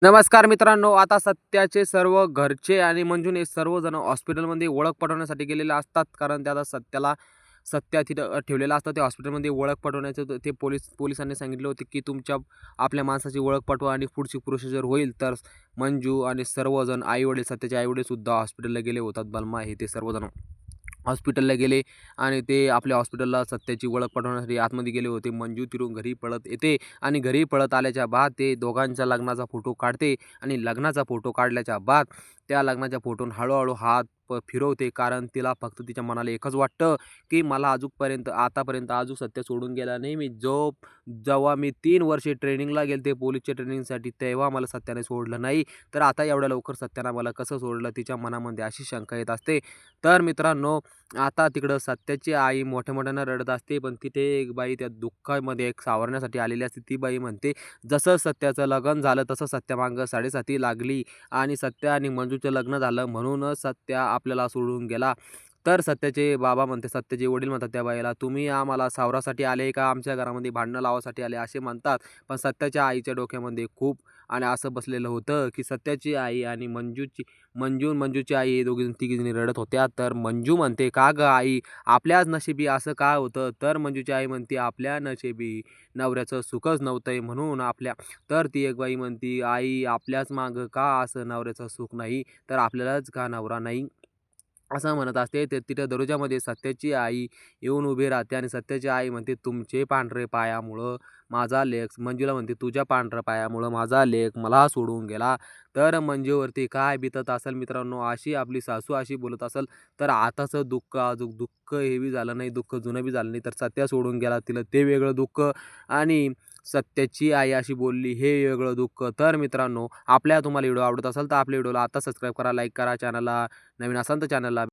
नमस्कार मित्रांनो, आता सत्याचे सर्व घरचे आणि मंजूने सर्वजण हॉस्पिटलमध्ये ओळख पटवण्यासाठी गेलेले असतात. कारण त्या आता सत्या तिथं ठेवलेला असतं. त्या हॉस्पिटलमध्ये ओळख पटवण्याचं ते पोलिसांनी सांगितलं होते की आपल्या माणसाची ओळख पटवा आणि पुढची प्रोसिजर होईल. तर मंजू आणि सर्वजण आई-वडील, सत्याचे आई-वडीलसुद्धा हॉस्पिटलला गेले होतात. बलमा हे ते सर्वजण हॉस्पिटलला गेले आणि ते आपल्या हॉस्पिटलला सत्याची ओळख पटवण्यासाठी आतमध्ये गेले होते. मंजू तिथून घरी पळत येते आणि घरी पळत आल्याच्या बाद ते दोघांच्या लग्नाचा फोटो काढते आणि लग्नाचा फोटो काढल्याच्या बाद त्या लग्नाच्या फोटोन हळूहळू हात फिरवते. कारण तिला फक्त तिच्या मनाला एकच वाटतं की मला आतापर्यंत सत्य सोडून गेला नाही. जेव्हा मी 3 वर्षे ट्रेनिंगला गेले पोलीसच्या ट्रेनिंगसाठी, तेव्हा मला सत्याने सोडलं नाही. तर आता एवढ्या लवकर सत्यानं मला कसं सोडलं, तिच्या मनामध्ये अशी शंका येत असते. तर मित्रांनो, आता तिकडं सत्याची आई मोठ्या-मोठ्यानं रडत असते. पण तिथे एक बाई त्या दुःखामध्ये एक सावरण्यासाठी आलेली असते. ती बाई म्हणते, "जसं सत्याचं लग्न झालं तसं सत्यामागं साडेसाती लागली आणि सत्या आणि मंजूचं लग्न झालं म्हणूनच सत्या आपल्याला सोडून गेला." तर सत्याचे वडील म्हणतात त्या बाईला, "तुम्ही आम्हाला सावरासाठी आले का आमच्या घरामध्ये भांडणं लावासाठी आले?" असे म्हणतात. पण सत्याच्या आईच्या डोक्यामध्ये खूप आणि असं बसलेलं होतं की सत्याची आई आणि मंजूची आई हे तिघीजणी रडत होत्या. तर मंजू म्हणते, "का गं आई, आपल्याच नशिबी असं का होतं?" तर मंजूची आई म्हणते, "आपल्या नशिबी नवऱ्याचं सुखच नव्हतंय म्हणून आपल्या." तर ती एक बाई म्हणते, "आई, आपल्याच मागं का असं नवऱ्याचं सुख नाही, तर आपल्यालाच का नवरा नाही?" असं म्हणत असते. ते तिथं दरवाजामध्ये सत्याची आई येऊन उभी राहते आणि सत्याची आई म्हणते, "तुमचे पांढरे पायामुळं माझा लेक." मंजूला म्हणते, "तुझ्या पांढऱ्या पायामुळं माझा लेक मला सोडून गेला." तर मंजूवरती काय बितत असेल मित्रांनो, अशी आपली सासू अशी बोलत असेल, तर आताचं दुःख अजून दुःख हे बी झालं नाही, दुःख जुनं बी झालं नाही. तर सत्या सोडून गेला, तिला ते वेगळं दुःख आणि सत्याची आई अशी बोलली हे वेगळं दुःख. तर मित्रांनो, तुम्हाला व्हिडिओ आवडत असेल तर आपल्या व्हिडिओला आता सबस्क्राईब करा, लाईक करा, चॅनलला नवीन असाल तर चॅनलला